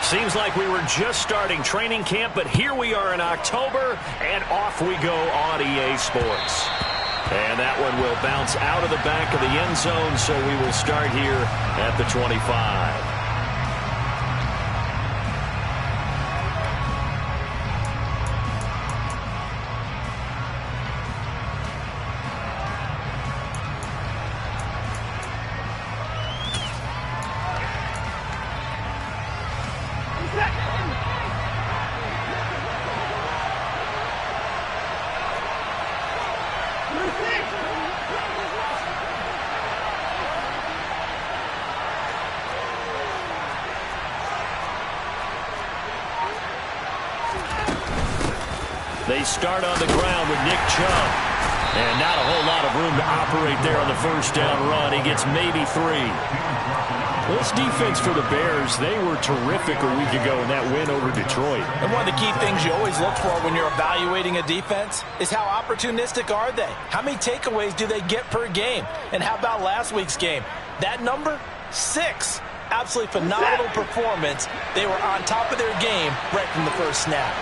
Seems like we were just starting training camp, but here we are in October, and off we go on EA Sports. And that one will bounce out of the back of the end zone, so we will start here at the 25. They start on the ground with Nick Chubb. And not a whole lot of room to operate there on the first down run. He gets maybe 3. This defense for the Bears, they were terrific a week ago in that win over Detroit. And one of the key things you always look for when you're evaluating a defense is how opportunistic are they? How many takeaways do they get per game? And how about last week's game? That number? 6. Absolutely phenomenal performance. They were on top of their game right from the first snap.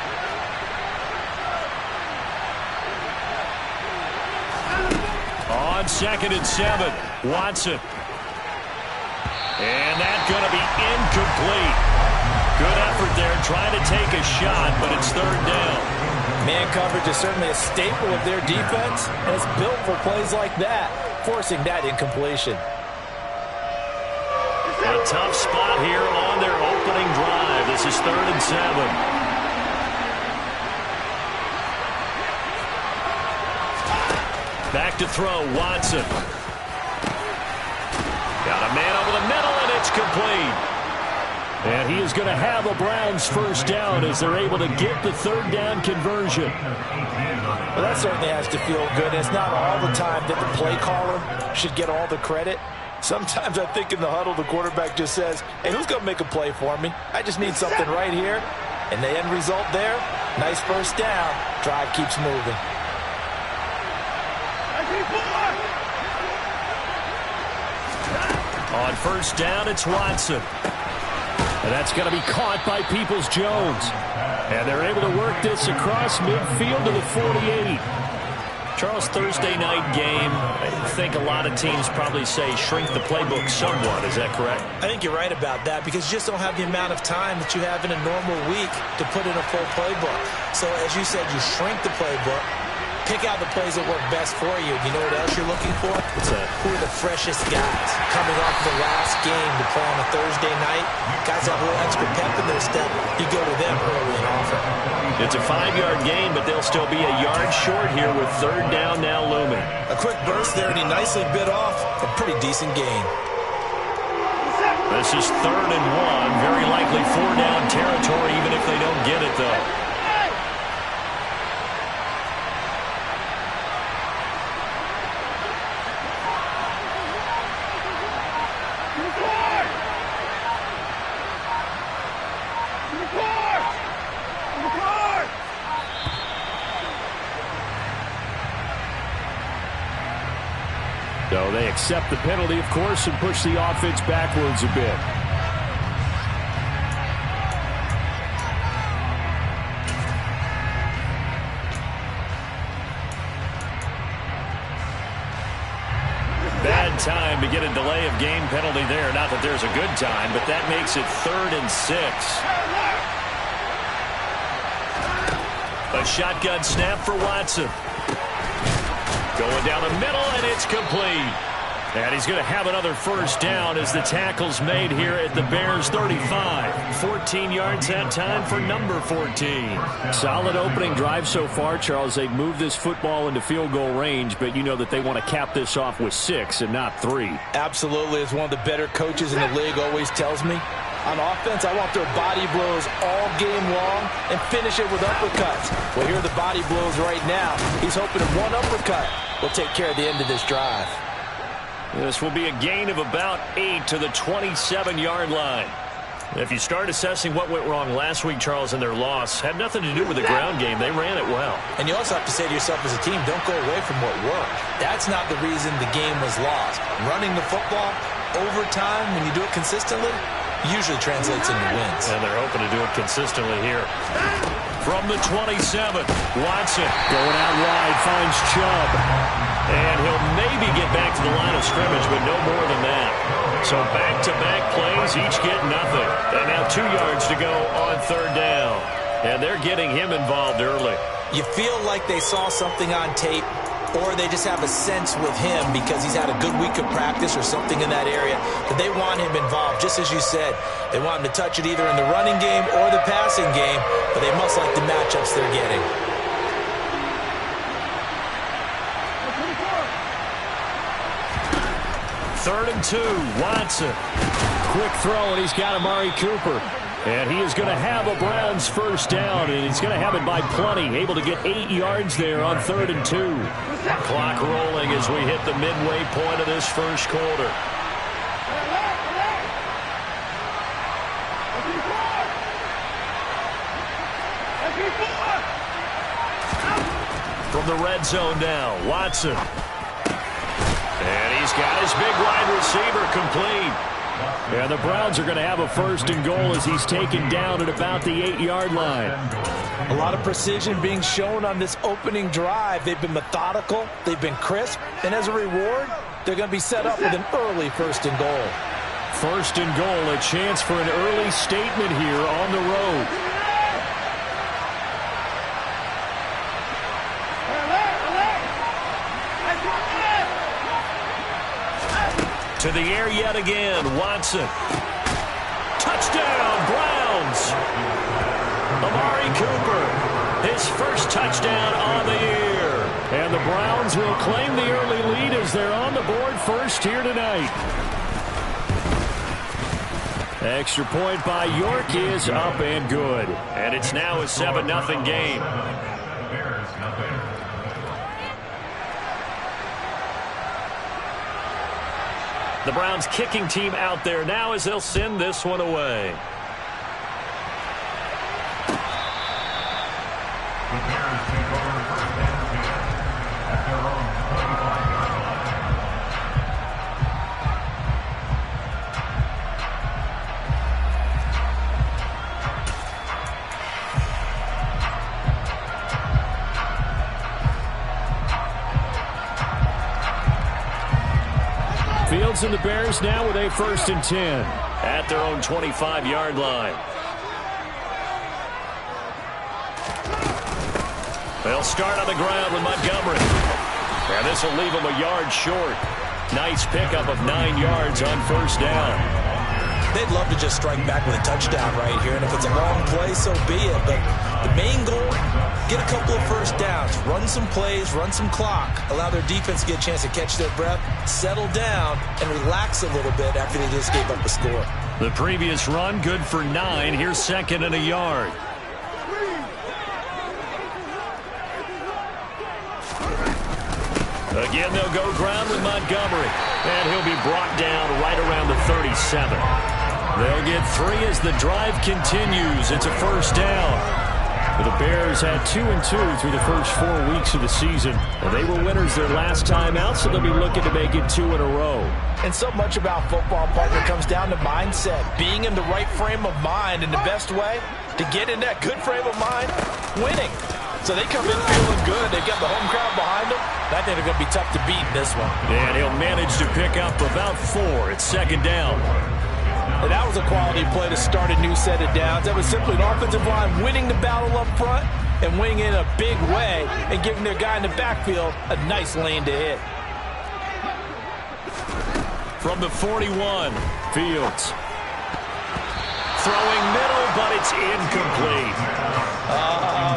On 2nd and 7, Watson. And that's going to be incomplete. Good effort there, trying to take a shot, but it's 3rd down. Man coverage is certainly a staple of their defense, and it's built for plays like that, forcing that incompletion. A tough spot here on their opening drive. This is 3rd and 7. Back to throw, Watson. Got a man over the middle, and it's complete. And he is going to have a Browns first down as they're able to get the 3rd down conversion. Well, that certainly has to feel good. It's not all the time that the play caller should get all the credit. Sometimes I think in the huddle, the quarterback just says, hey, who's going to make a play for me? I just need something right here. And the end result there, nice first down. Drive keeps moving. On first down, it's Watson. And that's going to be caught by Peoples-Jones. And they're able to work this across midfield to the 48. Charles, Thursday night game, I think a lot of teams probably say shrink the playbook somewhat. Is that correct? I think you're right about that because you just don't have the amount of time that you have in a normal week to put in a full playbook. So as you said, you shrink the playbook. Pick out the plays that work best for you. You know what else you're looking for? What's that? Who are the freshest guys coming off the last game to play on a Thursday night? Guys have a little extra pep in their step. You go to them early and often. It's a 5-yard gain, but they'll still be a yard short here with 3rd down now looming. A quick burst there, and he nicely bit off a pretty decent gain. This is 3rd and 1. Very likely 4-down territory, even if they don't get it, though. So they accept the penalty, of course, and push the offense backwards a bit. Bad time to get a delay of game penalty there. Not that there's a good time, but that makes it 3rd and 6. A shotgun snap for Watson. Going down the middle, and it's complete. And he's going to have another first down as the tackle's made here at the Bears' 35. 14 yards that time for number 14. Solid opening drive so far, Charles. They've moved this football into field goal range, but you know that they want to cap this off with 6 and not 3. Absolutely. As one of the better coaches in the league always tells me, on offense, I want their body blows all game long and finish it with uppercuts. Well, here are the body blows right now. He's hoping that one uppercut will take care of the end of this drive. This will be a gain of about 8 to the 27-yard line. If you start assessing what went wrong last week, Charles, in their loss, had nothing to do with the ground game. They ran it well. And you also have to say to yourself as a team, don't go away from what worked. That's not the reason the game was lost. Running the football over time, when you do it consistently, usually translates into wins. And they're hoping to do it consistently here. From the 27, Watson going out wide, finds Chubb. And he'll maybe get back to the line of scrimmage, but no more than that. So back-to-back plays, each get nothing. And now 2 yards to go on third down. And they're getting him involved early. You feel like they saw something on tape, or they just have a sense with him because he's had a good week of practice or something in that area, that they want him involved, just as you said. They want him to touch it either in the running game or the passing game, but they must like the matchups they're getting. Third and 2, Watson. Quick throw, and he's got Amari Cooper. And he is going to have a Browns first down, and he's going to have it by plenty. Able to get 8 yards there on third and 2. Clock rolling as we hit the midway point of this first quarter. From the red zone now, Watson. And he's got his big wide receiver complete. And the Browns are going to have a first and goal as he's taken down at about the 8-yard line. A lot of precision being shown on this opening drive. They've been methodical, they've been crisp, and as a reward, they're going to be set up with an early first and goal. First and goal, a chance for an early statement here on the road. To the air yet again, Watson. Touchdown, Browns! Amari Cooper, his first touchdown on the year. And the Browns will claim the early lead as they're on the board first here tonight. Extra point by York is up and good. And it's now a 7-0 game. The Browns kicking team out there now as they'll send this one away. Fields and the Bears now with a first and 10 at their own 25-yard line. They'll start on the ground with Montgomery. And this will leave him a yard short. Nice pickup of 9 yards on first down. They'd love to just strike back with a touchdown right here, and if it's a long play, so be it. But the main goal, get a couple of first downs, run some plays, run some clock, allow their defense to get a chance to catch their breath, settle down, and relax a little bit after they just gave up a score. The previous run, good for 9. Here's second and a yard. Again, they'll go ground with Montgomery. And he'll be brought down right around the 37. They'll get 3 as the drive continues. It's a first down. The Bears had 2-2 through the first 4 weeks of the season. And they were winners their last time out, so they'll be looking to make it 2 in a row. And so much about football, partner, comes down to mindset. Being in the right frame of mind, and the best way to get in that good frame of mind, winning. So they come in feeling good. They've got the home crowd behind them. I think they're going to be tough to beat in this one. And he'll manage to pick up about 4. It's second down. And that was a quality play to start a new set of downs. That was simply an offensive line winning the battle up front and winning in a big way and giving their guy in the backfield a nice lane to hit. From the 41, Fields. Throwing middle, but it's incomplete.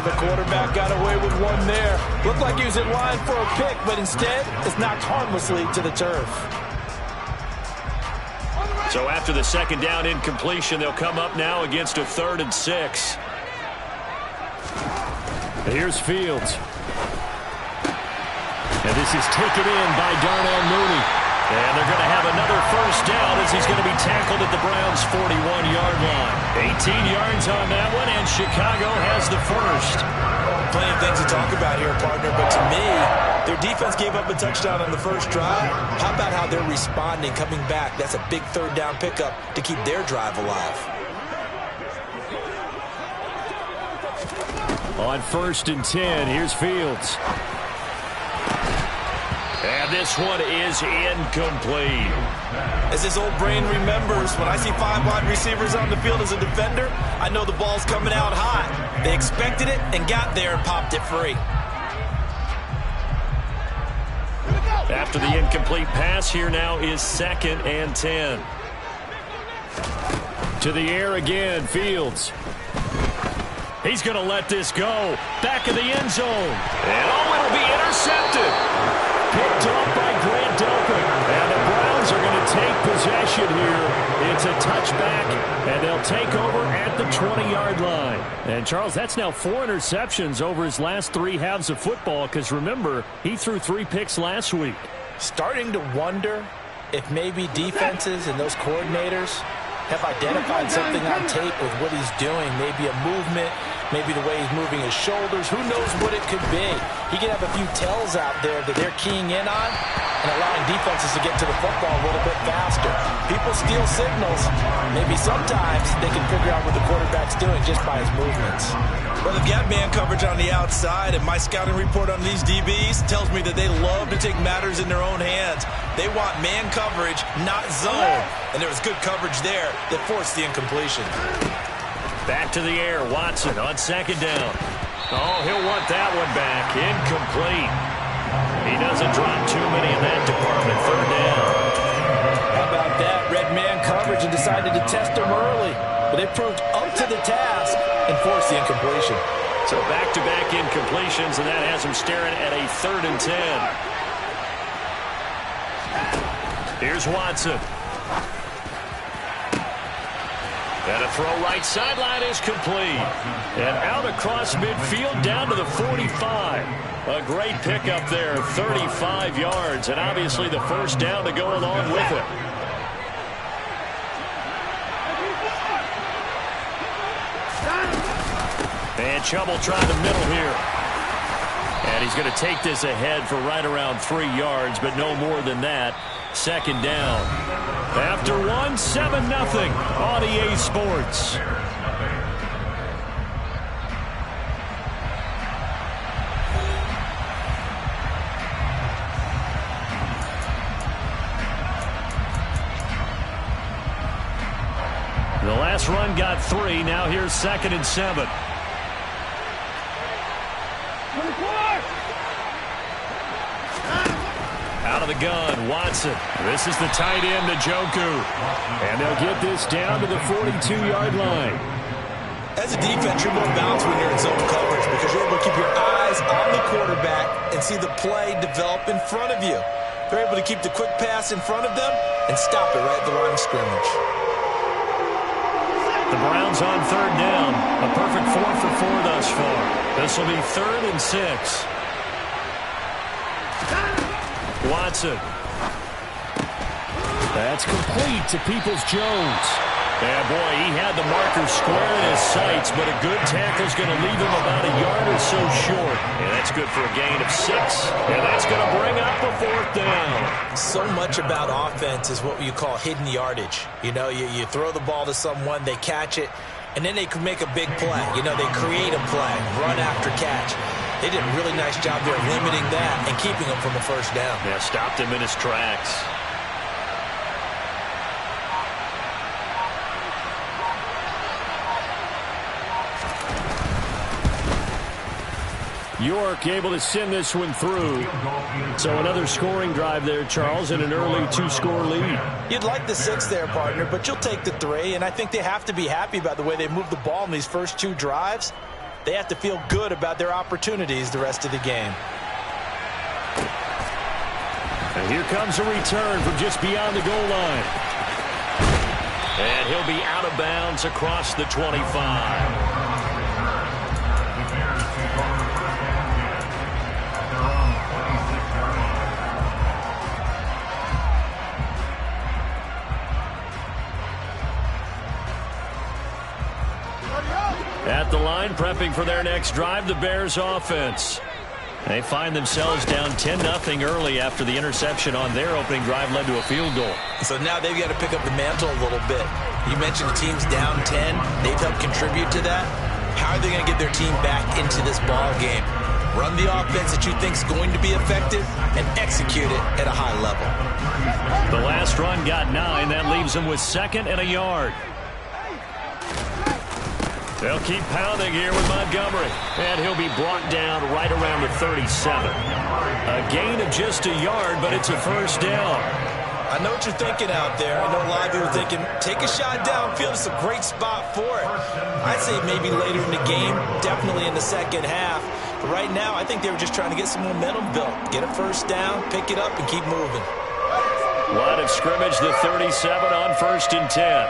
The quarterback got away with one there. Looked like he was in line for a pick, but instead it's knocked harmlessly to the turf. So after the second down incompletion, they'll come up now against a 3rd and 6. Here's Fields. And this is taken in by Darnell Mooney. And they're going to have another first down as he's going to be tackled at the Browns' 41-yard line. 18 yards on that one, and Chicago has the first. Plenty of things to talk about here, partner, but to me, Their defense gave up a touchdown on the first drive. How about how they're responding, coming back? That's a big third down pickup to keep their drive alive. On 1st and 10, here's Fields. And this one is incomplete. As his old brain remembers, when I see 5 wide receivers on the field as a defender, I know the ball's coming out hot. They expected it and got there and popped it free. After the incomplete pass, here now is 2nd and 10. To the air again, Fields. He's going to let this go. Back of the end zone. And it'll be intercepted. Picked off by Grant Delpit. And the Browns are going to take possession here. It's a touchback, and they'll take over at the 20-yard line. And, Charles, that's now 4 interceptions over his last 3 halves of football, because, remember, he threw 3 picks last week. Starting to wonder if maybe defenses and those coordinators have identified something on tape with what he's doing. Maybe a movement, maybe the way he's moving his shoulders. Who knows what it could be? He could have a few tells out there that they're keying in on and allowing defenses to get to the football a little bit faster. People steal signals. Maybe sometimes they can figure out what the quarterback's doing just by his movements. Well, they've got man coverage on the outside, and my scouting report on these DBs tells me that they love to take matters in their own hands. They want man coverage, not zone. And there was good coverage there that forced the incompletion. Back to the air, Watson on 2nd down. Oh, he'll want that one back. Incomplete. He doesn't drop too many in that department. 3rd down. How about that? Red man coverage and decided to test him early. But they proved up to the task and forced the incompletion. So back-to-back incompletions, and that has him staring at a 3rd and 10. Here's Watson. And a throw right sideline is complete. And out across midfield down to the 45. A great pickup there, 35 yards. And obviously the first down to go along with it. And Chubb trying the middle here. And he's going to take this ahead for right around 3 yards, but no more than that. 2nd down. After 1, 7-0 on EA Sports. The last run got 3. Now here's 2nd and 7. Out of the gun, Watson. This is the tight end, Njoku. And they'll get this down to the 42-yard line. As a defense, you're more balanced when you're in zone coverage because you're able to keep your eyes on the quarterback and see the play develop in front of you. They're able to keep the quick pass in front of them and stop it right at the line of scrimmage. The Browns on 3rd down. A perfect 4 for 4 thus far. This will be 3rd and 6. Watson. That's complete to Peoples-Jones. And boy, he had the marker square in his sights, but a good tackle's going to leave him about a yard or so short. And that's good for a gain of 6. And that's going to bring up a 4th down. So much about offense is what you call hidden yardage. You know, you throw the ball to someone, they catch it, and then they can make a big play. You know, they create a play, run after catch. They did a really nice job there limiting that and keeping him from a 1st down. Yeah, stopped him in his tracks. York able to send this one through. So another scoring drive there, Charles, and an early 2-score lead. You'd like the 6 there, partner, but you'll take the 3, and I think they have to be happy about the way they moved the ball in these first 2 drives. They have to feel good about their opportunities the rest of the game. And here comes a return from just beyond the goal line. And he'll be out of bounds across the 25. At the line, prepping for their next drive, the Bears offense. They find themselves down 10-0 early after the interception on their opening drive led to a field goal. So now they've got to pick up the mantle a little bit. You mentioned the team's down 10. They've helped contribute to that. How are they going to get their team back into this ball game? Run the offense that you think is going to be effective and execute it at a high level. The last run got 9. That leaves them with 2nd and a yard. They'll keep pounding here with Montgomery. And he'll be brought down right around the 37. A gain of just a yard, but it's a first down. I know what you're thinking out there. I know a lot of people are thinking, take a shot downfield. It's a great spot for it. I'd say maybe later in the game, definitely in the second half. But right now, I think they were just trying to get some momentum built. Get a first down, pick it up, and keep moving. Line of scrimmage, the 37 on 1st and 10.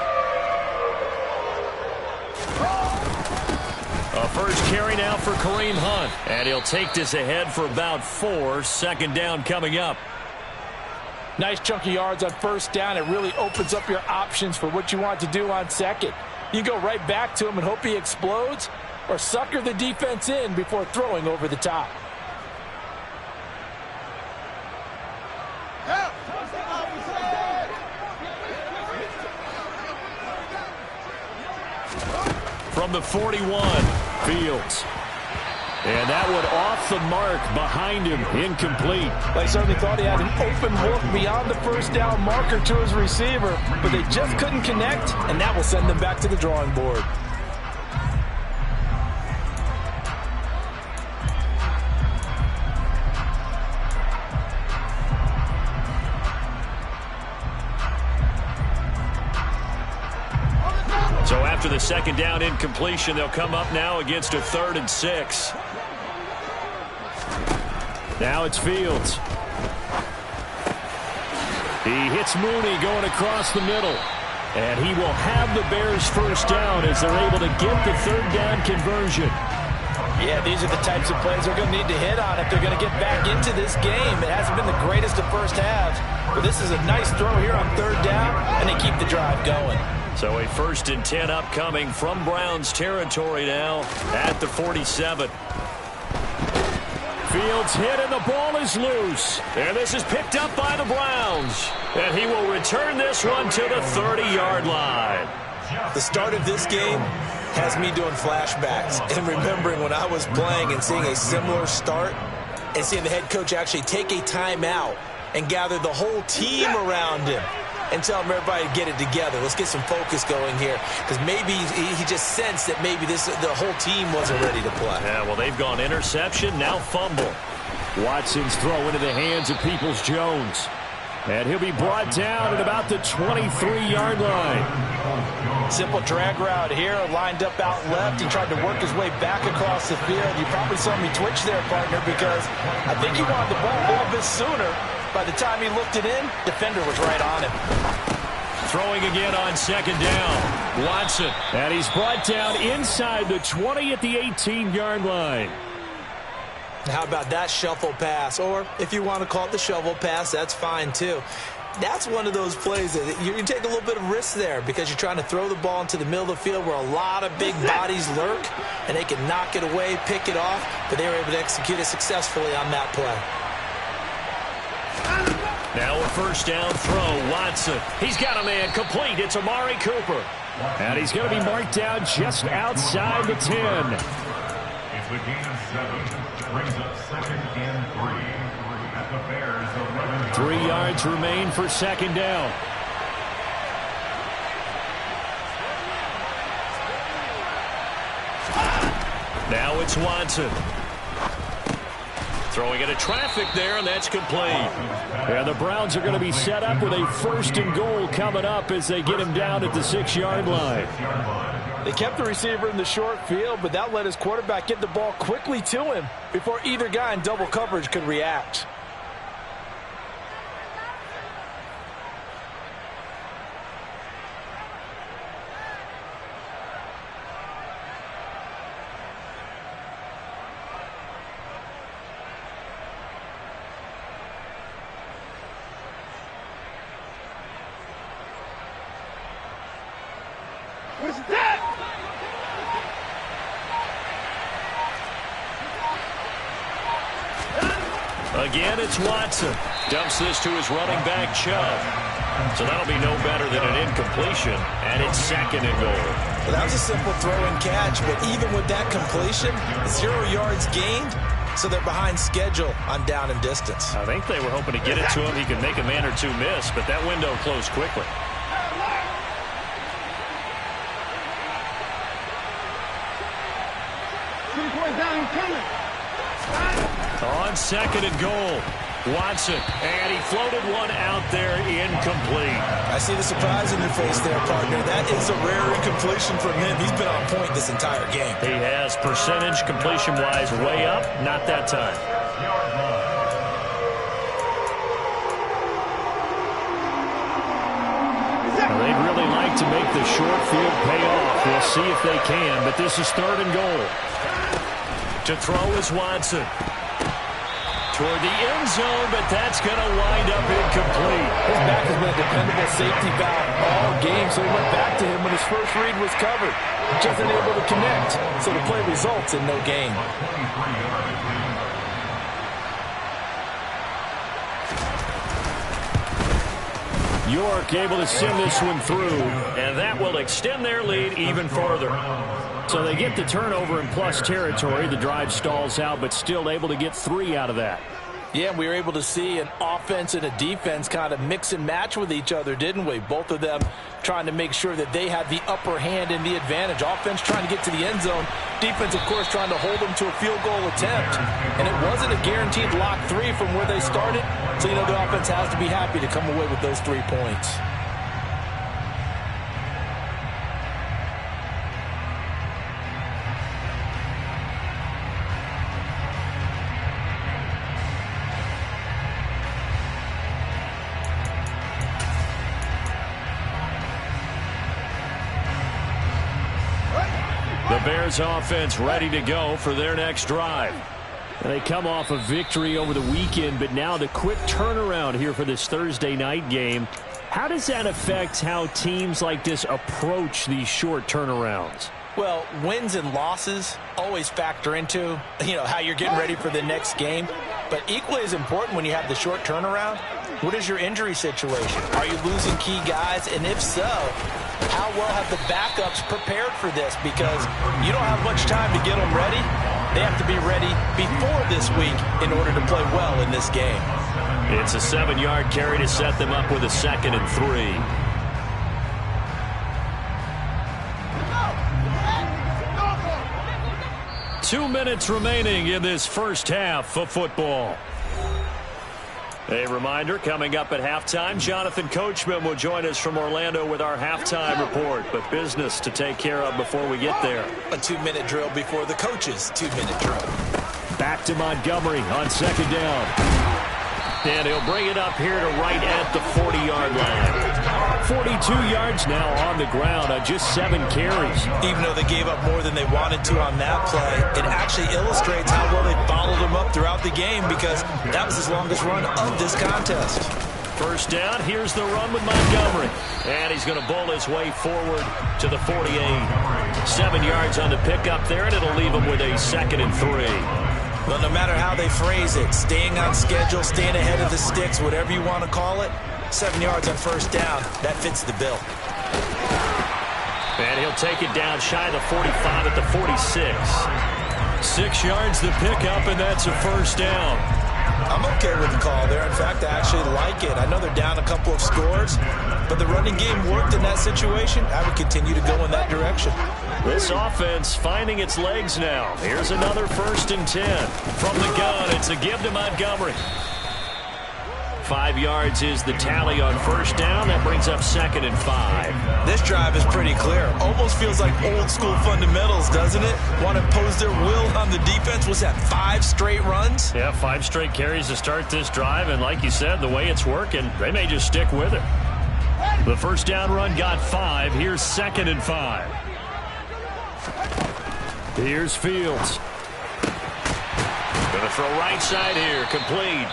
A first carry now for Kareem Hunt. And he'll take this ahead for about 4. 2nd down coming up. Nice chunky yards on first down. It really opens up your options for what you want to do on second. You go right back to him and hope he explodes, or sucker the defense in before throwing over the top. From the 41, Fields. And that one off the mark behind him, incomplete. They certainly thought he had an open look beyond the first down marker to his receiver, but they just couldn't connect, and that will send them back to the drawing board. So after the 2nd down incompletion, they'll come up now against a 3rd and 6. Now it's Fields. He hits Mooney going across the middle. And he will have the Bears first down as they're able to get the 3rd down conversion. Yeah, these are the types of plays they're going to need to hit on if they're going to get back into this game. It hasn't been the greatest of first halves, but this is a nice throw here on 3rd down, and they keep the drive going. So a 1st and 10 upcoming from Browns territory now at the 47. Fields hit and the ball is loose. And this is picked up by the Browns. And he will return this one to the 30-yard line. The start of this game has me doing flashbacks and remembering when I was playing and seeing a similar start and seeing the head coach actually take a timeout and gather the whole team around him and tell him everybody to get it together. Let's get some focus going here, because maybe he just sensed that maybe the whole team wasn't ready to play. Yeah, well, they've gone interception, now fumble. Watson's throw into the hands of Peoples-Jones. And he'll be brought down at about the 23-yard line. Simple drag route here, lined up out left. He tried to work his way back across the field. You probably saw me twitch there, partner, because I think he wanted the ball a little bit sooner. By the time he looked it in, defender was right on him. Throwing again on 2nd down. Watson. And he's brought down inside the 20 at the 18-yard line. How about that shuffle pass? Or if you want to call it the shovel pass, that's fine too. That's one of those plays that you take a little bit of risk there because you're trying to throw the ball into the middle of the field where a lot of big bodies lurk, and they can knock it away, pick it off, but they were able to execute it successfully on that play. Now a 1st down throw. Watson. He's got a man complete. It's Amari Cooper. And he's going to be marked down just outside the 10. It's the gain of 7. Brings up 2nd and 3. At the Bears 11. 3 yards remain for 2nd down. Now it's Watson. Throwing into traffic there, and that's complete. And the Browns are going to be set up with a 1st and goal coming up as they get him down at the 6-yard line. They kept the receiver in the short field, but that let his quarterback get the ball quickly to him before either guy in double coverage could react. again, it's Watson. Dumps this to his running back, Chubb. So that'll be no better than an incompletion, and it's 2nd and goal. Well, that was a simple throw and catch, but even with that completion, 0 yards gained, so they're behind schedule on down and distance. I think they were hoping to get it to him. He could make a man or two miss, but that window closed quickly. On 2nd and goal, Watson, and he floated one out there, incomplete. I see the surprise in your face there, partner. That is a rare incompletion from him. He's been on point this entire game. He has percentage completion-wise way up, not that time. Well, they'd really like to make the short field pay off. We'll see if they can, but this is 3rd and goal. To throw is Watson. Toward the end zone, but that's going to wind up incomplete. His back has been a dependable safety valve all game, so he went back to him when his first read was covered. Just unable to connect, so the play results in no gain. York able to send this one through, and that will extend their lead even further. So they get the turnover in plus territory. The drive stalls out, but still able to get 3 out of that. Yeah, we were able to see an offense and a defense kind of mix and match with each other, didn't we? Both of them trying to make sure that they had the upper hand and the advantage. Offense trying to get to the end zone. Defense, of course, trying to hold them to a field goal attempt. And it wasn't a guaranteed lock 3 from where they started. So, the offense has to be happy to come away with those 3 points. The Bears offense ready to go for their next drive. And they come off a victory over the weekend, but now the quick turnaround here for this Thursday night game. How does that affect how teams like this approach these short turnarounds? Well, wins and losses always factor into, how you're getting ready for the next game. But equally as important when you have the short turnaround, what is your injury situation? Are you losing key guys? And if so, how well have the backups prepared for this? Because you don't have much time to get them ready. They have to be ready before this week in order to play well in this game. It's a 7-yard carry to set them up with a 2nd and 3. 2 minutes remaining in this first half of football. A reminder, coming up at halftime, Jonathan Coachman will join us from Orlando with our halftime report. But business to take care of before we get there. A 2-minute drill before the coach's 2-minute drill. Back to Montgomery on 2nd down. And he'll bring it up here to right at the 40-yard line. 42 yards now on the ground on just 7 carries. Even though they gave up more than they wanted to on that play, it actually illustrates how well they followed him up throughout the game, because that was his longest run of this contest. First down, here's the run with Montgomery. And he's going to bowl his way forward to the 48. 7 yards on the pickup there, and it'll leave him with a 2nd and 3. Well, no matter how they phrase it, staying on schedule, staying ahead of the sticks, whatever you want to call it, 7 yards on first down, that fits the bill. And he'll take it down shy of the 45 at the 46. 6 yards the pickup, and that's a first down. I'm okay with the call there. In fact, I actually like it. I know they're down a couple of scores, but the running game worked in that situation. I would continue to go in that direction. This offense finding its legs now. Here's another 1st and 10. From the gun, it's a give to Montgomery. 5 yards is the tally on first down. That brings up 2nd and 5. This drive is pretty clear. Almost feels like old school fundamentals, doesn't it? Want to impose their will on the defense. Was that 5 straight runs? Yeah, 5 straight carries to start this drive. And like you said, the way it's working, they may just stick with it. The first down run got 5. Here's 2nd and 5. Here's Fields. Going to throw right side here. Complete.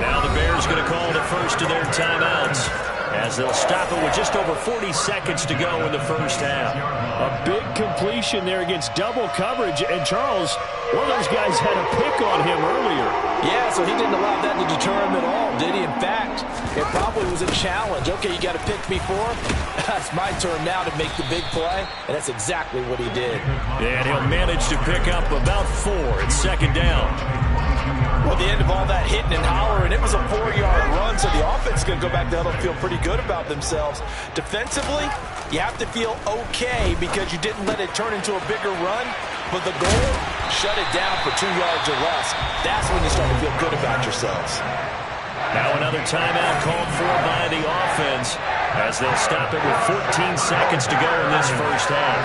Now the Bears going to call the first of their timeouts. as they'll stop it with just over 40 seconds to go in the first half. A big completion there against double coverage. And Charles, one of those guys had a pick on him earlier. Yeah, so he didn't allow that to deter him at all, did he? In fact, it probably was a challenge. Okay, you got to pick me for him. It's my turn now to make the big play, and that's exactly what he did. And he'll manage to pick up about 4. It's second down. Well, the end of all that hitting and hollering, it was a 4-yard run, so the offense is going to go back to huddle and feel pretty good about themselves. Defensively, you have to feel okay because you didn't let it turn into a bigger run, but the goal, shut it down for 2 yards or less. That's when you start to feel good about yourselves. Now another timeout called for by the offense as they'll stop it with 14 seconds to go in this first half.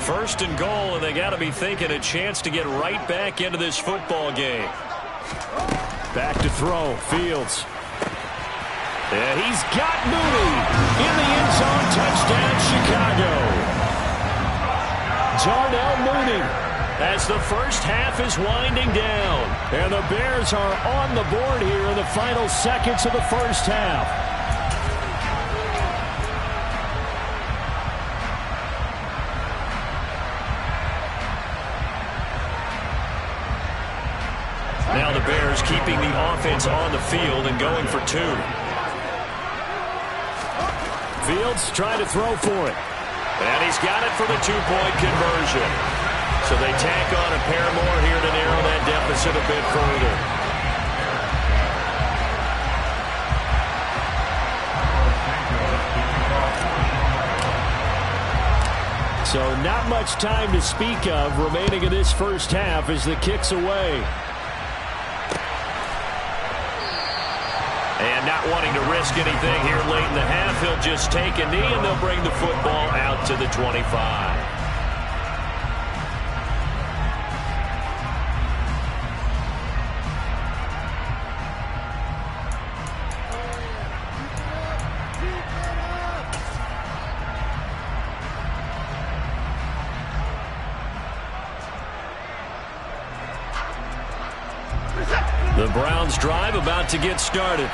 First and goal, and they got to be thinking a chance to get right back into this football game. Back to throw, Fields. And he's got Mooney in the end zone. Touchdown, Chicago. Darnell Mooney. As the first half is winding down. And the Bears are on the board here in the final seconds of the first half. Now the Bears keeping the offense on the field and going for 2. Fields trying to throw for it. And he's got it for the 2-point conversion. So they tack on a pair more here to narrow that deficit a bit further. So not much time to speak of remaining in this first half as the kick's away. And not wanting to risk anything here late in the half, he'll just take a knee and they'll bring the football out to the 25. The Browns drive about to get started.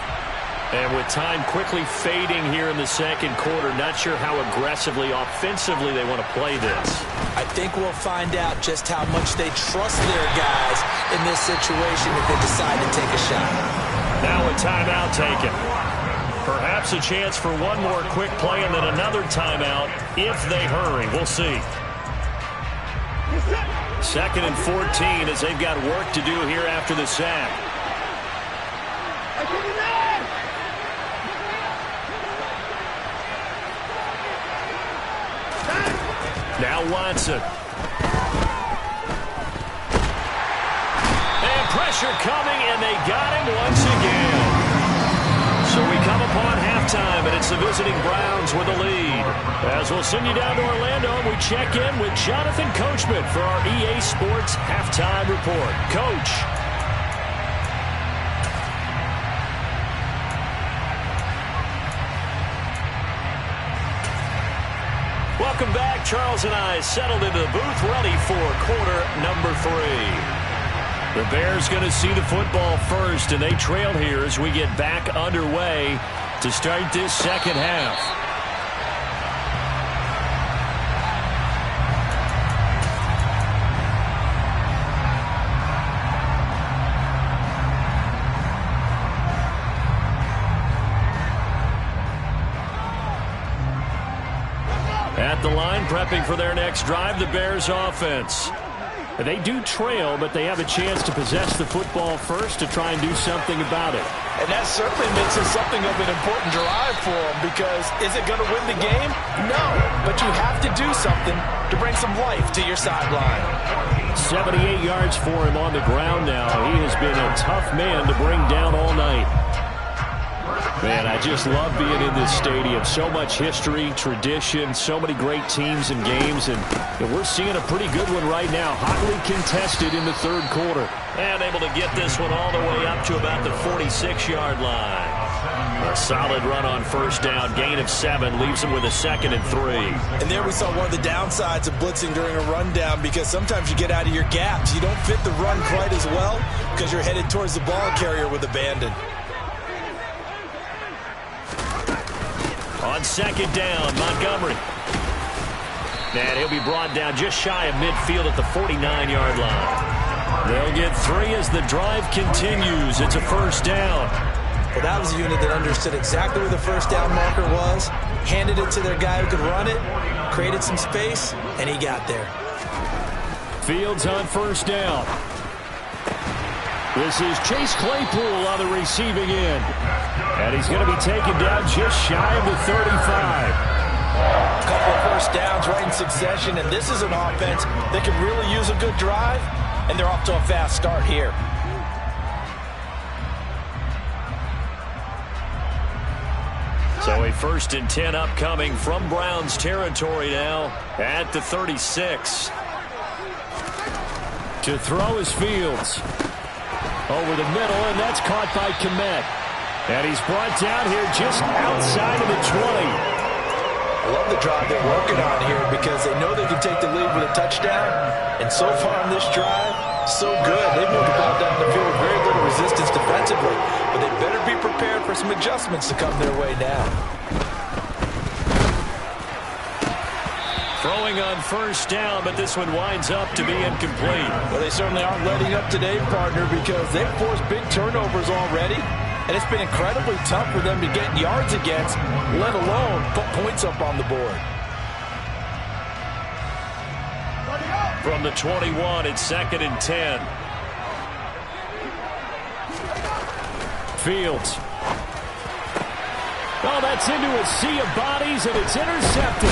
And with time quickly fading here in the second quarter, not sure how aggressively, offensively they want to play this. I think we'll find out just how much they trust their guys in this situation if they decide to take a shot. Now a timeout taken. Perhaps a chance for one more quick play and then another timeout if they hurry. We'll see. Second and 14 as they've got work to do here after the sack. Now Watson. And pressure coming, and they got him once again. So we come upon halftime, and it's the visiting Browns with the lead. As we'll send you down to Orlando, and we check in with Jonathan Coachman for our EA Sports Halftime Report. Coach. Welcome back. Charles and I settled into the booth ready for quarter number 3. The Bears going to see the football first, and they trail here as we get back underway to start this second half. At the line, prepping for their next drive, the Bears offense. They do trail, but they have a chance to possess the football first to try and do something about it. And that certainly makes it something of an important drive for them because is it going to win the game? No, but you have to do something to bring some life to your sideline. 78 yards for him on the ground now. He has been a tough man to bring down all night. Man, I just love being in this stadium. So much history, tradition, so many great teams and games, and we're seeing a pretty good one right now. Hotly contested in the third quarter. And able to get this one all the way up to about the 46-yard line. A solid run on first down. Gain of 7 leaves him with a 2nd and 3. And there we saw one of the downsides of blitzing during a rundown, because sometimes you get out of your gaps. You don't fit the run quite as well because you're headed towards the ball carrier with abandon. On 2nd down, Montgomery. And he'll be brought down just shy of midfield at the 49-yard line. They'll get 3 as the drive continues. It's a first down. Well, that was a unit that understood exactly where the first down marker was, handed it to their guy who could run it, created some space, and he got there. Fields on first down. This is Chase Claypool on the receiving end. And he's going to be taken down just shy of the 35. A couple of first downs right in succession, and this is an offense that can really use a good drive, and they're off to a fast start here. So a 1st and 10 upcoming from Browns territory now at the 36. To throw is Fields. Over the middle, and that's caught by Kmet. And he's brought down here just outside of the 20. I love the drive they're working on here because they know they can take the lead with a touchdown. And so far on this drive, so good. They've moved the ball down the field with very little resistance defensively. But they better be prepared for some adjustments to come their way now. Throwing on first down, but this one winds up to be incomplete. Well, they certainly aren't letting up today, partner, because they've forced big turnovers already. And it's been incredibly tough for them to get yards against, let alone put points up on the board. From the 21, it's 2nd and 10. Fields. Oh, that's into a sea of bodies, and it's intercepted.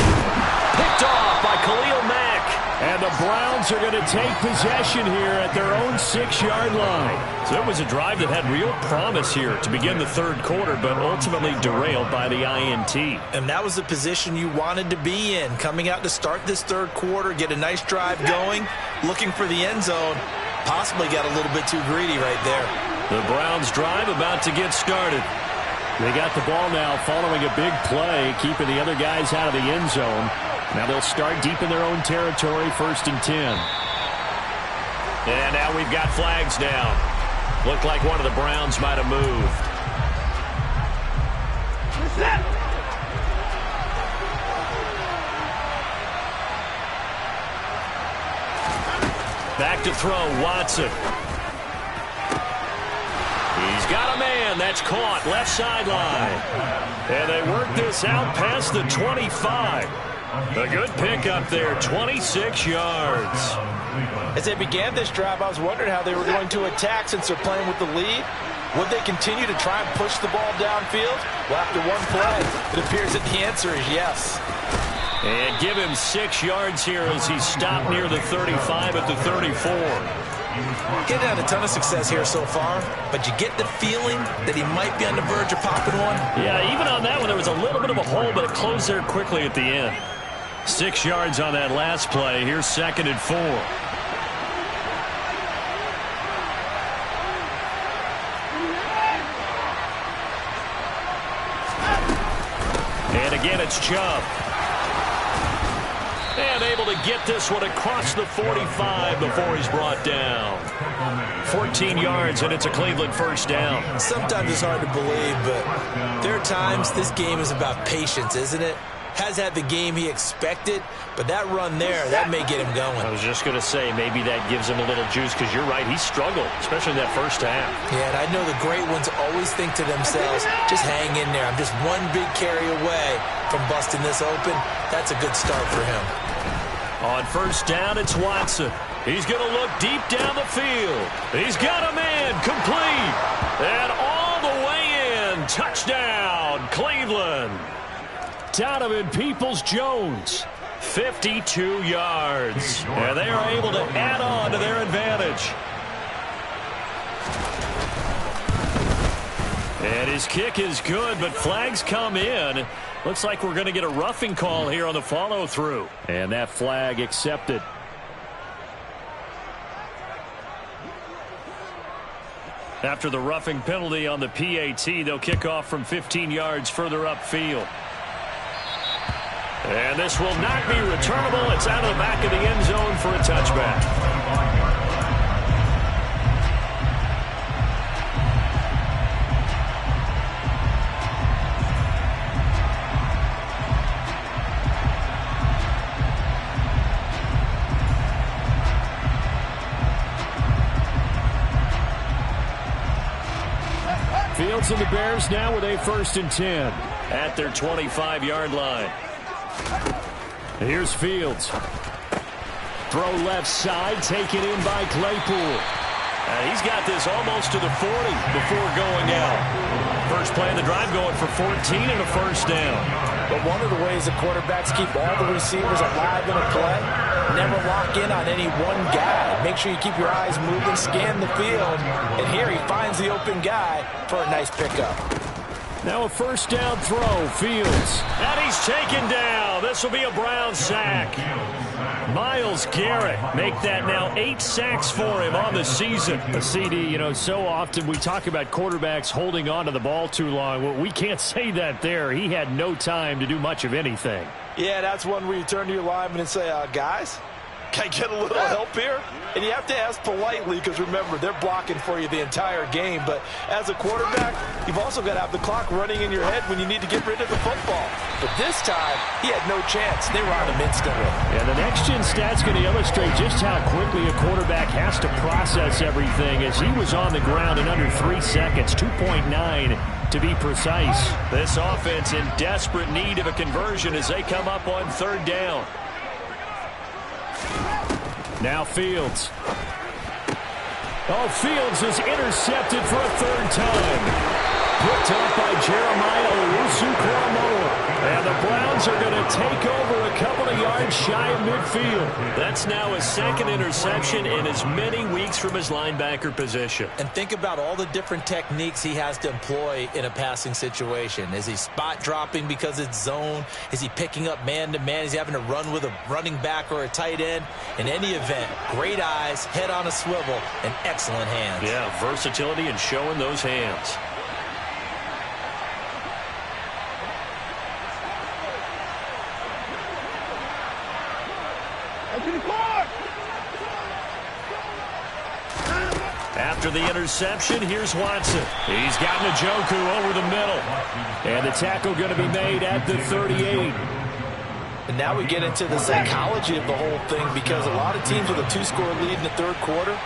Picked off by Khalil Mack. And the Browns are going to take possession here at their own 6-yard line. So it was a drive that had real promise here to begin the 3rd quarter, but ultimately derailed by the INT. And that was the position you wanted to be in, coming out to start this 3rd quarter, get a nice drive going, looking for the end zone. Possibly got a little bit too greedy right there. The Browns drive about to get started. They got the ball now following a big play, keeping the other guys out of the end zone. Now they'll start deep in their own territory, 1st and 10. And now we've got flags down. Looked like one of the Browns might have moved. Back to throw, Watson. He's got a man. That's caught. Left sideline. And they work this out past the 25. A good pickup there, 26 yards. As they began this drive, I was wondering how they were going to attack since they're playing with the lead. Would they continue to try and push the ball downfield? Well, after one play, it appears that the answer is yes. And give him 6 yards here as he stopped near the 35 at the 34. Getting had a ton of success here so far, but you get the feeling that he might be on the verge of popping one. Yeah, even on that one, there was a little bit of a hole, but it closed there quickly at the end. 6 yards on that last play. Here's 2nd and 4. And again, it's Chubb. And able to get this one across the 45 before he's brought down. 14 yards, and it's a Cleveland first down. Sometimes it's hard to believe, but there are times this game is about patience, isn't it? Has had the game he expected, but that run there, that may get him going. I was just going to say, maybe that gives him a little juice, because you're right, he struggled, especially in that first half. Yeah, and I know the great ones always think to themselves, just hang in there. I'm just one big carry away from busting this open. That's a good start for him. On first down, it's Watson. He's going to look deep down the field. He's got a man, complete. And all the way in, touchdown, Cleveland. Donovan Peoples-Jones. 52 yards. And they are able to add on to their advantage. And his kick is good, but flags come in. Looks like we're going to get a roughing call here on the follow-through. And that flag accepted. After the roughing penalty on the PAT, they'll kick off from 15 yards further upfield. And this will not be returnable. It's out of the back of the end zone for a touchback. Fields and the Bears now with a 1st and 10 at their 25-yard line. Here's Fields. Throw left side, taken in by Claypool. He's got this almost to the 40 before going out. First play of the drive going for 14 and a 1st down. But one of the ways the quarterbacks keep all the receivers alive in a play, never lock in on any one guy. Make sure you keep your eyes moving, scan the field. And here he finds the open guy for a nice pickup. Now a 1st down throw, Fields. And he's taken down. This will be a Brown sack. Myles Garrett make that now 8 sacks for him on the season. A CD, you know, so often we talk about quarterbacks holding on to the ball too long. Well, we can't say that there. He had no time to do much of anything. Yeah, that's one where you turn to your lineman and say, guys, can I get a little help here? And you have to ask politely because, remember, they're blocking for you the entire game. But as a quarterback, you've also got to have the clock running in your head when you need to get rid of the football. But this time, he had no chance. They were on him instantly. Yeah, the next-gen stat's going to illustrate just how quickly a quarterback has to process everything, as he was on the ground in under 3 seconds, 2.9 to be precise. This offense in desperate need of a conversion as they come up on 3rd down. Now Fields. Oh, Fields is intercepted for a 3rd time. Picked up by Jeremiah Usfl. And the Browns are going to take over a couple of yards shy of midfield. That's now his 2nd interception in as many weeks from his linebacker position. And think about all the different techniques he has to employ in a passing situation. Is he spot dropping because it's zone? Is he picking up man-to-man? Is he having to run with a running back or a tight end? In any event, great eyes, head on a swivel, and excellent hands. Yeah, versatility and showing those hands. After the interception, here's Watson. He's got Njoku over the middle. And the tackle going to be made at the 38. And now we get into the psychology of the whole thing, because a lot of teams with a 2-score lead in the 3rd quarter,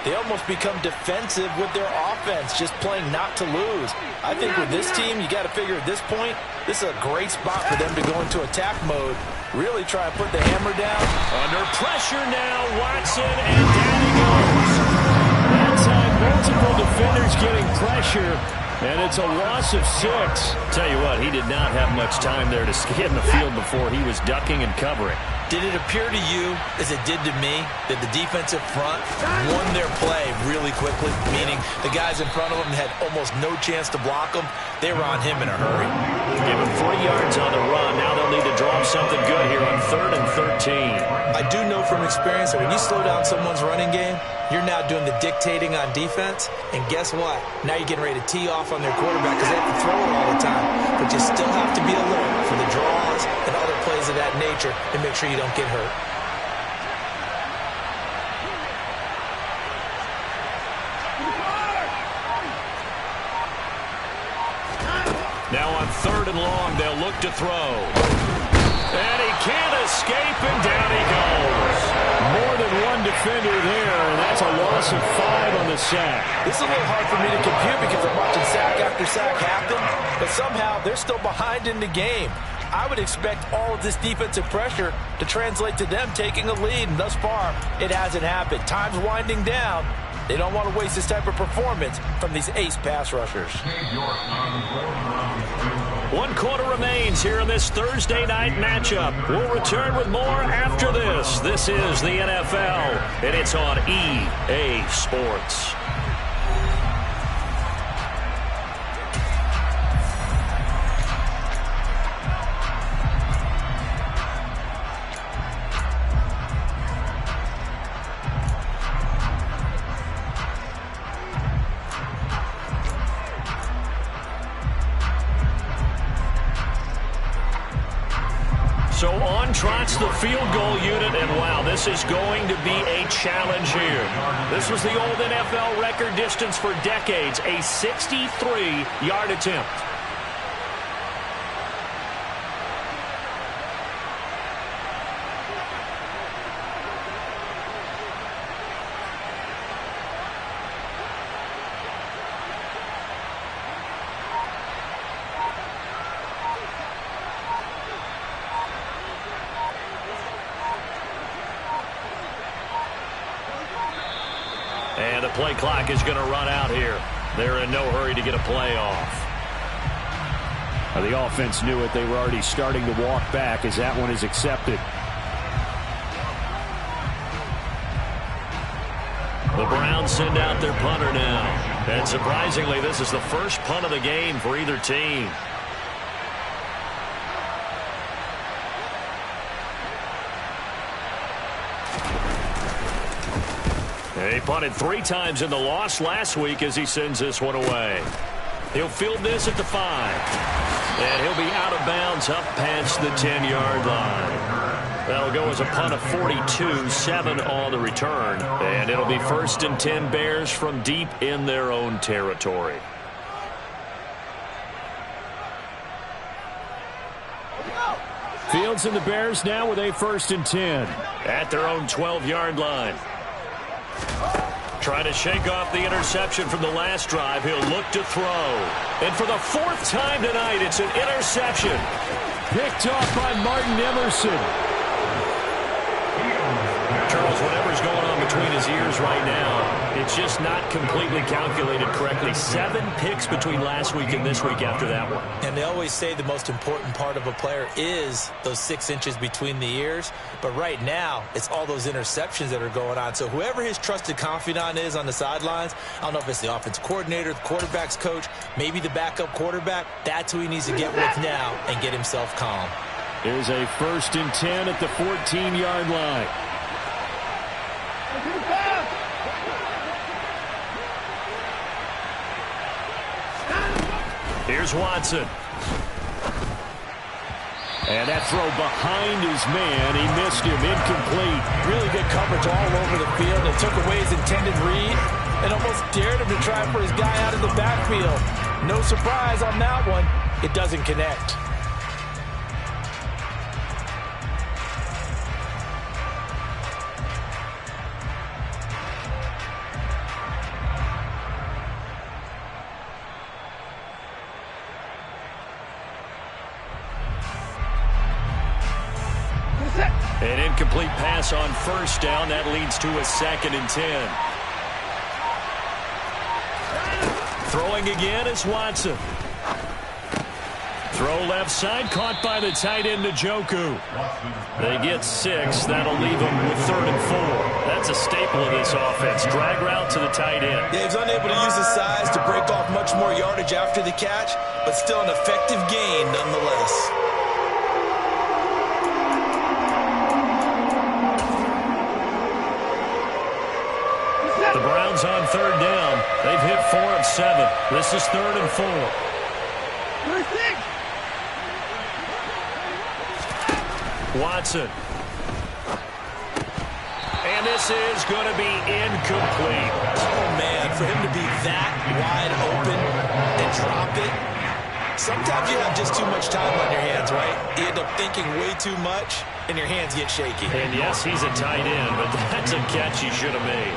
they almost become defensive with their offense, just playing not to lose. I think with this team, you got to figure at this point, this is a great spot for them to go into attack mode, really try and put the hammer down. Under pressure now, Watson, and down he goes. That time, multiple defenders getting pressure, and it's a loss of 6. Tell you what, he did not have much time there to scan the field before he was ducking and covering. Did it appear to you, as it did to me, that the defensive front won their play really quickly? Meaning the guys in front of them had almost no chance to block them. They were on him in a hurry. Give him 3 yards on the run. Now they'll need to drop something good here on 3rd and 13. I do know from experience that when you slow down someone's running game, you're now doing the dictating on defense. And guess what? Now you're getting ready to tee off on their quarterback because they have to throw it all the time. But you still have to be alert for the draws and other plays of that nature and make sure you don't get hurt. Now on 3rd and long, they'll look to throw. And he can't escape, and down he goes. More than one defender there, and that's a loss of 5 on the sack. This is a little hard for me to compute because I'm watching sack after sack happen, but somehow they're still behind in the game. I would expect all of this defensive pressure to translate to them taking a lead, and thus far, it hasn't happened. Time's winding down. They don't want to waste this type of performance from these ace pass rushers. 1 quarter remains here in this Thursday night matchup. We'll return with more after this. This is the NFL, and it's on EA Sports. trots the field goal unit, and wow, this is going to be a challenge here. This was the old NFL record distance for decades, a 63-yard attempt. And the play clock is going to run out here. They're in no hurry to get a play off. The offense knew it. They were already starting to walk back as that one is accepted. The Browns send out their punter now. And surprisingly, this is the first punt of the game for either team. He punted 3 times in the loss last week as he sends this one away. He'll field this at the 5. And he'll be out of bounds up past the 10-yard line. That'll go as a punt of 42, 7 on the return. And it'll be 1st and 10 Bears from deep in their own territory. Fields and the Bears now with a 1st and 10. At their own 12-yard line. Trying to shake off the interception from the last drive. He'll look to throw. And for the 4th time tonight, it's an interception. Picked off by Martin Emerson. Charles, whatever's going on between his ears right now, it's just not completely calculated correctly. 7 picks between last week and this week after that one. And they always say the most important part of a player is those 6 inches between the ears. But right now, it's all those interceptions that are going on. So whoever his trusted confidant is on the sidelines, I don't know if it's the offense coordinator, the quarterback's coach, maybe the backup quarterback, that's who he needs to get with now and get himself calm. Here's a 1st and 10 at the 14-yard line. Here's Watson. And that throw behind his man. He missed him. Incomplete. Really good coverage all over the field. It took away his intended read and almost dared him to try for his guy out of the backfield. No surprise on that one. It doesn't connect. An incomplete pass on 1st down. That leads to a 2nd and 10. Throwing again is Watson. Throw left side, caught by the tight end Njoku. They get 6. That'll leave them with 3rd and 4. That's a staple of this offense. Drag route to the tight end. Yeah, he's unable to use his size to break off much more yardage after the catch, but still an effective gain nonetheless. The Browns on 3rd down. They've hit 4 of 7. This is 3rd and 4. Watson. And this is going to be incomplete. Oh, man, for him to be that wide open and drop it. Sometimes you have just too much time on your hands, right? You end up thinking way too much, and your hands get shaky. And yes, he's a tight end, but that's a catch he should have made.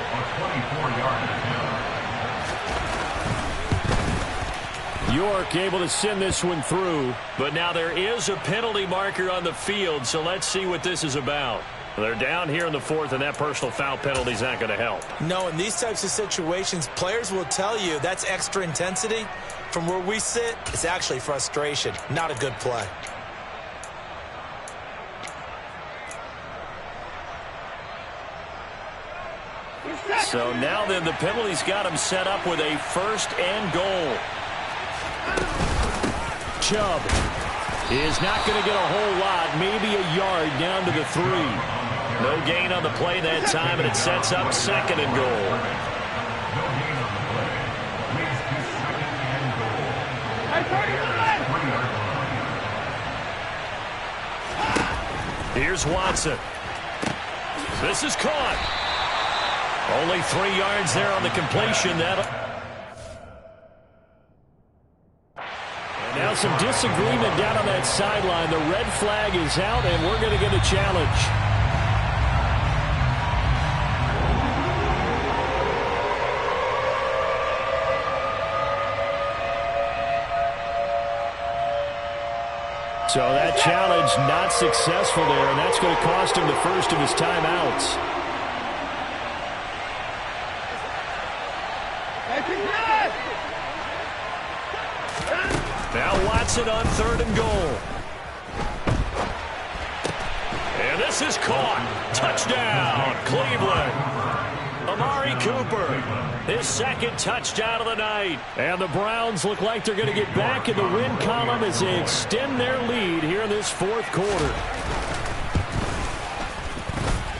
York able to send this one through. But now there is a penalty marker on the field, so let's see what this is about. They're down here in the 4th, and that personal foul penalty is not going to help. No, in these types of situations, players will tell you that's extra intensity. From where we sit, it's actually frustration. Not a good play. So now then the penalty's got him set up with a 1st and goal. Chubb is not going to get a whole lot, maybe a yard down to the 3. No gain on the play that time, and it sets up 2nd and goal. Here's Watson. This is caught. Only 3 yards there on the completion. And now some disagreement down on that sideline. The red flag is out, and we're going to get a challenge. So that challenge not successful there, and that's going to cost him the first of his timeouts. Now Watson on 3rd and goal. And this is caught. Touchdown, Cleveland. Amari Cooper, his 2nd touchdown of the night. And the Browns look like they're going to get back in the win column as they extend their lead here in this 4th quarter.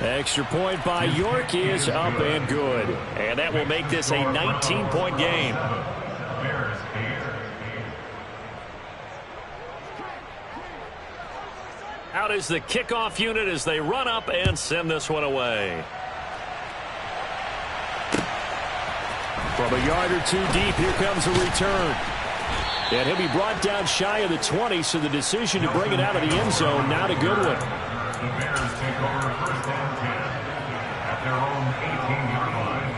Extra point by York is up and good. And that will make this a 19-point game. Out is the kickoff unit as they run up and send this one away. From a yard or 2 deep, here comes a return. And he'll be brought down shy of the 20, so the decision to bring it out of the end zone, not a good one. The Bears take over 1st and 10 at their own 18-yard line.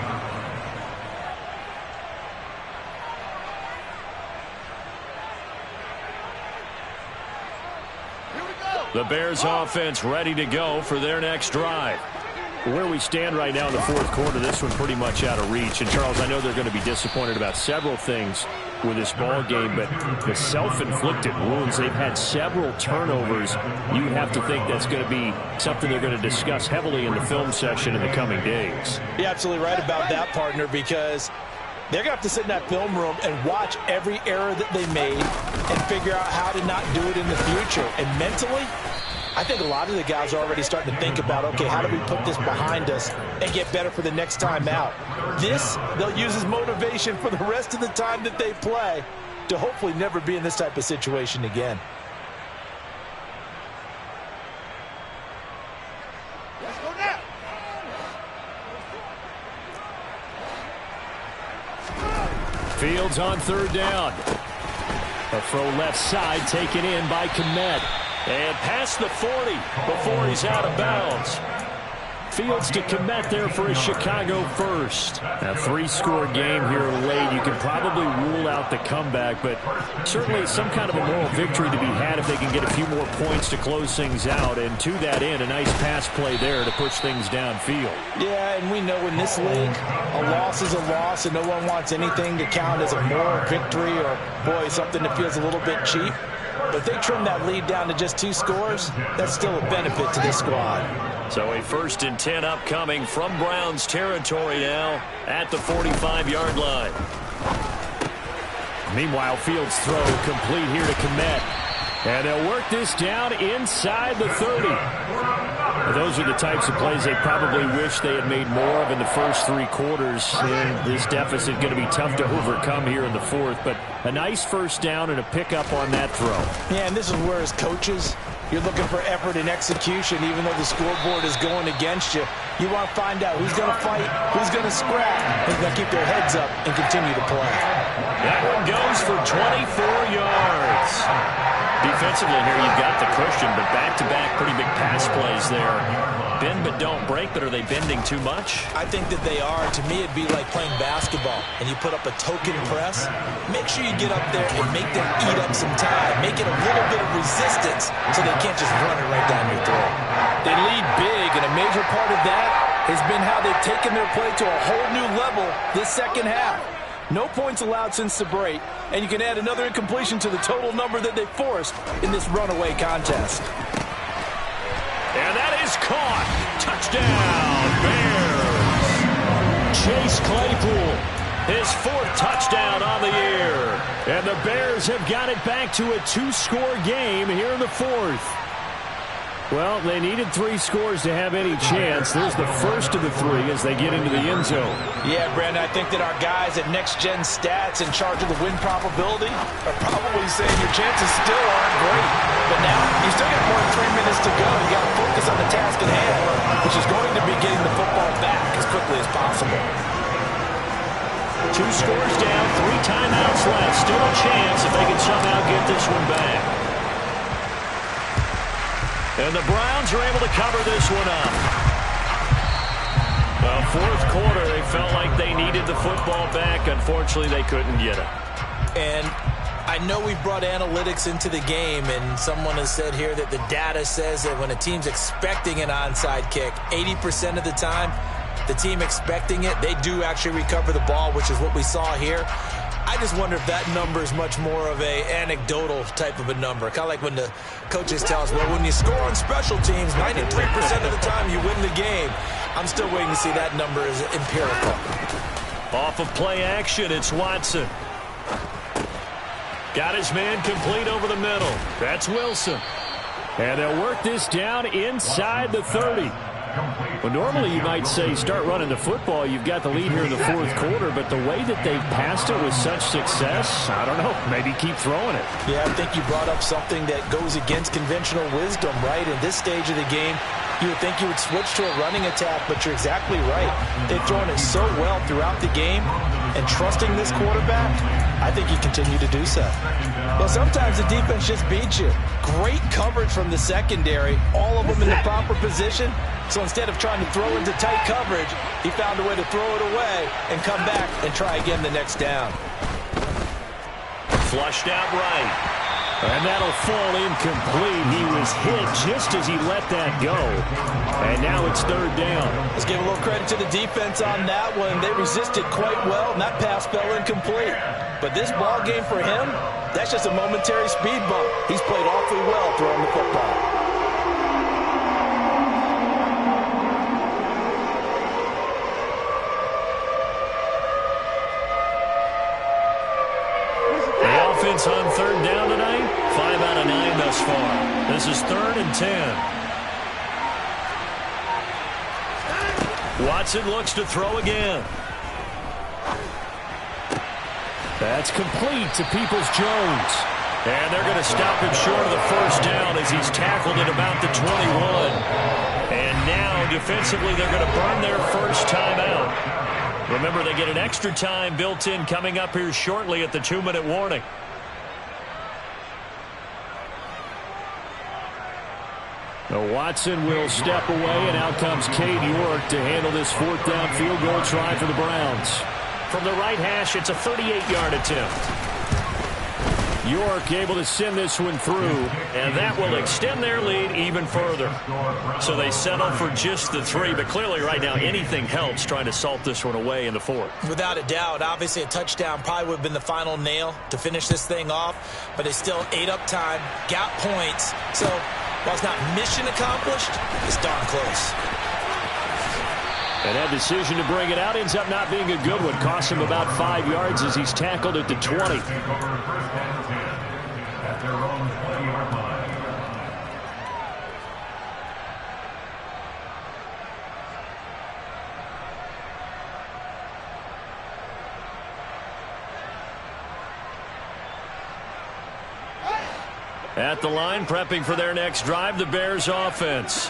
The Bears offense ready to go for their next drive. Where we stand right now in the 4th quarter, this one pretty much out of reach. And, Charles, I know they're going to be disappointed about several things with this ball game, but the self-inflicted wounds, they've had several turnovers. You have to think that's going to be something they're going to discuss heavily in the film session in the coming days. You're absolutely right about that, partner, because they're going to have to sit in that film room and watch every error that they made and figure out how to not do it in the future. And mentally, I think a lot of the guys are already starting to think about, okay, how do we put this behind us and get better for the next time out? This, they'll use as motivation for the rest of the time that they play to hopefully never be in this type of situation again. Let's go now. Fields on 3rd down. A throw left side taken in by Kmet. And past the 40 before he's out of bounds. Fields to Kmet there for a Chicago first. A 3-score game here late. You can probably rule out the comeback, but certainly some kind of a moral victory to be had if they can get a few more points to close things out. And to that end, a nice pass play there to push things downfield. Yeah, and we know in this league, a loss is a loss, and no one wants anything to count as a moral victory or, boy, something that feels a little bit cheap. But if they trim that lead down to just 2 scores, that's still a benefit to this squad. So a 1st and 10 upcoming from Browns territory now at the 45-yard line. Meanwhile, Fields' throw complete here to Kmet. And they'll work this down inside the 30. Those are the types of plays they probably wish they had made more of in the first 3 quarters. And this deficit going to be tough to overcome here in the 4th. But a nice first down and a pickup on that throw. Yeah, and this is where as coaches, you're looking for effort and execution, even though the scoreboard is going against you. You want to find out who's going to fight, who's going to scrap, who's going to keep their heads up and continue to play. That one goes for 24 yards. Defensively here, you've got the cushion, but back-to-back pretty big pass plays there. Bend but don't break, but are they bending too much? I think that they are. To me, it'd be like playing basketball, and you put up a token press. Make sure you get up there and make them eat up some time. Make it a little bit of resistance so they can't just run it right down your throat. They lead big, and a major part of that has been how they've taken their play to a whole new level this second half. No points allowed since the break, and you can add another incompletion to the total number that they forced in this runaway contest. And that is caught. Touchdown, Bears. Chase Claypool, his 4th touchdown on the year. And the Bears have got it back to a 2-score game here in the 4th. Well, they needed 3 scores to have any chance. There's the first of the 3 as they get into the end zone. Yeah, Brandon, I think that our guys at Next Gen Stats in charge of the win probability are probably saying your chances still aren't great. But now, you still got more than 3 minutes to go. You got to focus on the task at hand, which is going to be getting the football back as quickly as possible. 2 scores down, 3 timeouts left. Still a chance if they can somehow get this one back. And the Browns are able to cover this one up. Well, fourth quarter, they felt like they needed the football back. Unfortunately, they couldn't get it. And I know we've brought analytics into the game, and someone has said here that the data says that when a team's expecting an onside kick, 80% of the time, the team expecting it, they do actually recover the ball, which is what we saw here. I just wonder if that number is much more of a anecdotal type of a number. Kind of like when the coaches tell us, well, when you score on special teams, 93% of the time you win the game. I'm still waiting to see that number as empirical. Off of play action, it's Watson. Got his man complete over the middle. That's Wilson. And they'll work this down inside the 30. Well, normally you might say start running the football. You've got the lead here in the fourth quarter, but the way that they've passed it with such success, I don't know, maybe keep throwing it. Yeah, I think you brought up something that goes against conventional wisdom, right? In this stage of the game, you would think you would switch to a running attack, but you're exactly right. They've thrown it so well throughout the game, and trusting this quarterback, I think you continue to do so. Well, sometimes the defense just beats you. Great coverage from the secondary, all of them in the proper position. So instead of trying to throw into tight coverage, he found a way to throw it away and come back and try again the next down. Flushed out right. And that'll fall incomplete. He was hit just as he let that go. And now it's third down. Let's give a little credit to the defense on that one. They resisted quite well, and that pass fell incomplete. But this ball game for him, that's just a momentary speed bump. He's played awfully well throwing the football. On third down tonight, 5 out of 9 thus far. This is 3rd and 10. Watson looks to throw again. That's complete to Peoples-Jones. And they're going to stop him short of the first down as he's tackled at about the 21. And now, defensively, they're going to burn their first timeout. Remember, they get an extra time built in coming up here shortly at the 2-minute warning. Now Watson will step away, and out comes Cade York to handle this 4th down field goal try for the Browns. From the right hash, it's a 38-yard attempt. York able to send this one through, and that will extend their lead even further. So they settle for just the 3, but clearly right now anything helps trying to salt this one away in the 4th. Without a doubt, obviously a touchdown probably would have been the final nail to finish this thing off, but they still ate up time, got points, so while it's not mission accomplished, it's darn close. And that decision to bring it out ends up not being a good one. Costs him about 5 yards as he's tackled at the 20. At the line, prepping for their next drive, the Bears offense.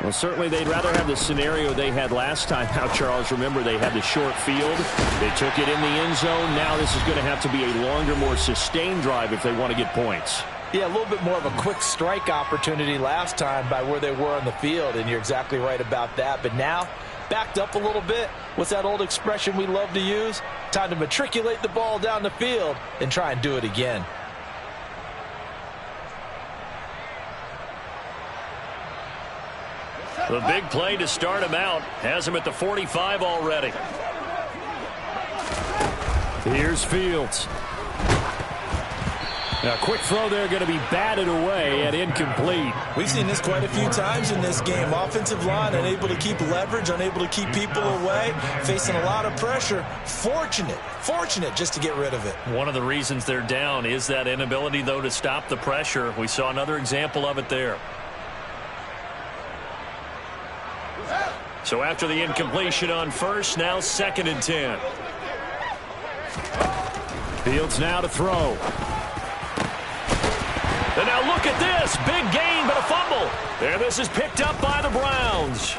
Well, certainly they'd rather have the scenario they had last time out, Charles. Remember, they had the short field. They took it in the end zone. Now this is going to have to be a longer, more sustained drive if they want to get points. Yeah, a little bit more of a quick strike opportunity last time by where they were on the field, and you're exactly right about that. But now, backed up a little bit. What's that old expression we love to use? Time to matriculate the ball down the field and try and do it again. The big play to start him out has him at the 45 already. Here's Fields. Now, quick throw there going to be batted away and incomplete. We've seen this quite a few times in this game. Offensive line unable to keep leverage, unable to keep people away, facing a lot of pressure. Fortunate just to get rid of it. One of the reasons they're down is that inability, though, to stop the pressure. We saw another example of it there. So after the incompletion on first, now 2nd and 10. Fields now to throw. And now look at this. Big gain, but a fumble. And this is picked up by the Browns.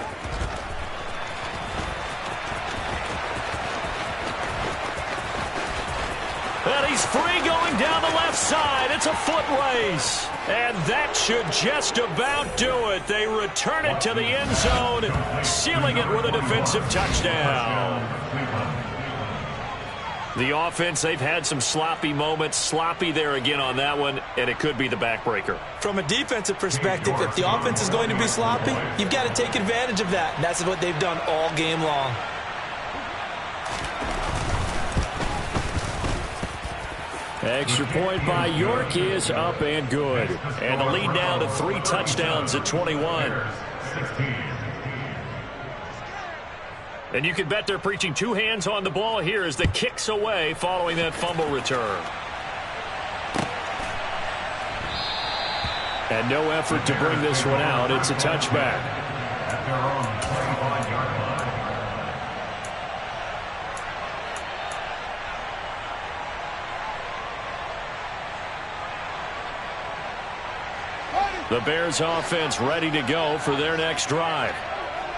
And he's free going down the left side. It's a foot race. And that should just about do it. They return it to the end zone, sealing it with a defensive touchdown. The offense, they've had some sloppy moments. Sloppy there again on that one, and it could be the backbreaker. From a defensive perspective, if the offense is going to be sloppy, you've got to take advantage of that. And that's what they've done all game long. Extra point by York is up and good. And the lead now to 3 touchdowns at 21. And you can bet they're preaching 2 hands on the ball here as the kick's away following that fumble return. And no effort to bring this one out. It's a touchback. At their own 25-yard line. The Bears offense ready to go for their next drive.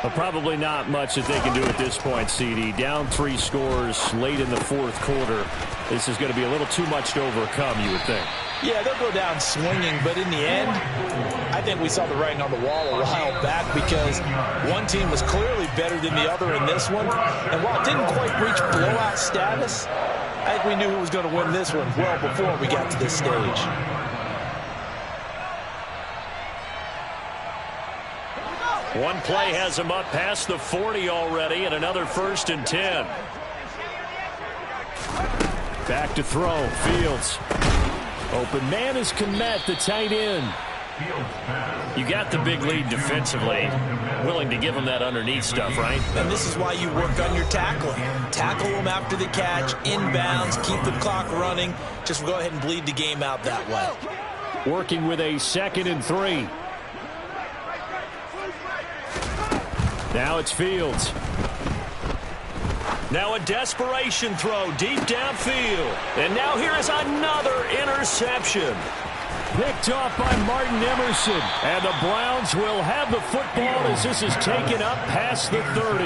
Well, probably not much that they can do at this point, CD. Down 3 scores late in the 4th quarter. This is going to be a little too much to overcome, you would think. Yeah, they'll go down swinging, but in the end, I think we saw the writing on the wall a while back because one team was clearly better than the other in this one. And while it didn't quite reach blowout status, I think we knew who was going to win this one well before we got to this stage. One play has him up past the 40 already, and another 1st and 10. Back to throw. Fields. Open man is Kmet, the tight end. You got the big lead defensively. Willing to give him that underneath stuff, right? And this is why you work on your tackling. Tackle them after the catch, inbounds, keep the clock running. Just go ahead and bleed the game out that way. Working with a 2nd and 3. Now it's Fields. Now a desperation throw deep downfield. And now here is another interception. Picked off by Martin Emerson. And the Browns will have the football as this is taken up past the 30.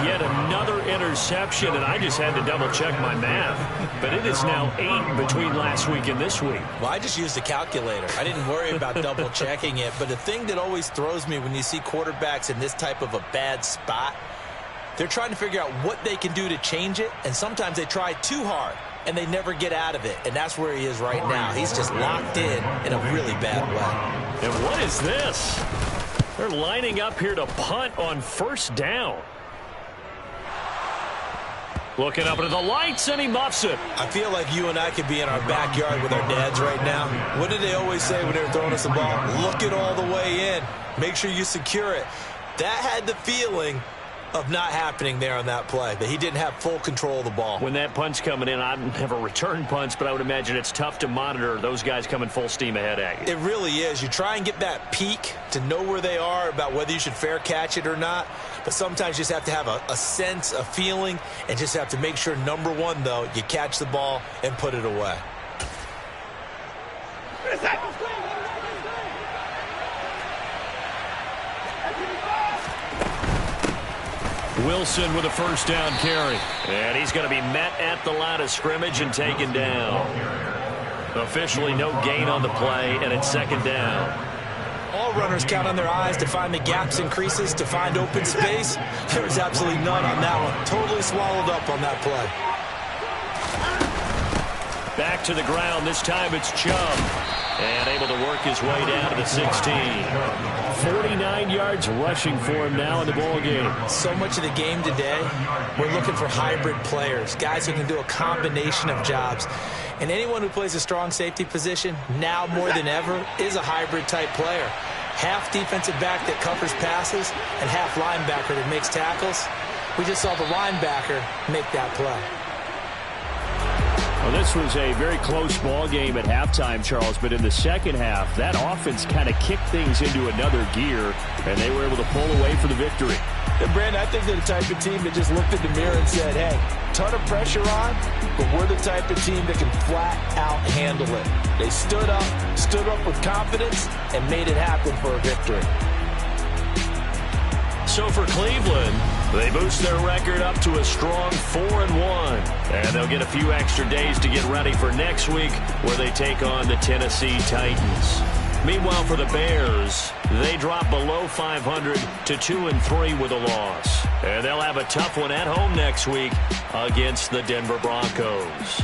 Yet another interception, and I just had to double-check my math. But it is now 8 between last week and this week. Well, I just used a calculator. I didn't worry about double-checking it. But the thing that always throws me when you see quarterbacks in this type of a bad spot, they're trying to figure out what they can do to change it, and sometimes they try too hard, and they never get out of it, and that's where he is right now. He's just locked in a really bad way. And what is this? They're lining up here to punt on 1st down. Looking up into the lights, and he muffs it. I feel like you and I could be in our backyard with our dads right now. What did they always say when they were throwing us the ball? Look it all the way in. Make sure you secure it. That had the feeling of not happening there on that play, that he didn't have full control of the ball. When that punt's coming in, I have a return punch, but I would imagine it's tough to monitor those guys coming full steam ahead at you. It really is. You try and get that peek to know where they are about whether you should fair catch it or not, but sometimes you just have to have a sense, a feeling, and just have to make sure, number one, though, you catch the ball and put it away. Wilson with a 1st down carry. And he's going to be met at the line of scrimmage and taken down. Officially no gain on the play, and it's 2nd down. All runners count on their eyes to find the gaps and creases, to find open space. There's absolutely none on that one. Totally swallowed up on that play. Back to the ground. This time it's Chubb. And able to work his way down to the 16. 49 yards rushing for him now in the ball game. So much of the game today, we're looking for hybrid players, guys who can do a combination of jobs. And anyone who plays a strong safety position, now more than ever, is a hybrid type player. Half defensive back that covers passes and half linebacker that makes tackles. We just saw the linebacker make that play. Well, this was a very close ball game at halftime, Charles, but in the second half, that offense kind of kicked things into another gear, and they were able to pull away for the victory. And Brandon, I think they're the type of team that just looked in the mirror and said, hey, ton of pressure on, but we're the type of team that can flat out handle it. They stood up with confidence, and made it happen for a victory. So for Cleveland, they boost their record up to a strong 4-1. And they'll get a few extra days to get ready for next week, where they take on the Tennessee Titans. Meanwhile, for the Bears, they drop below 500 to 2-3 with a loss. And they'll have a tough one at home next week against the Denver Broncos.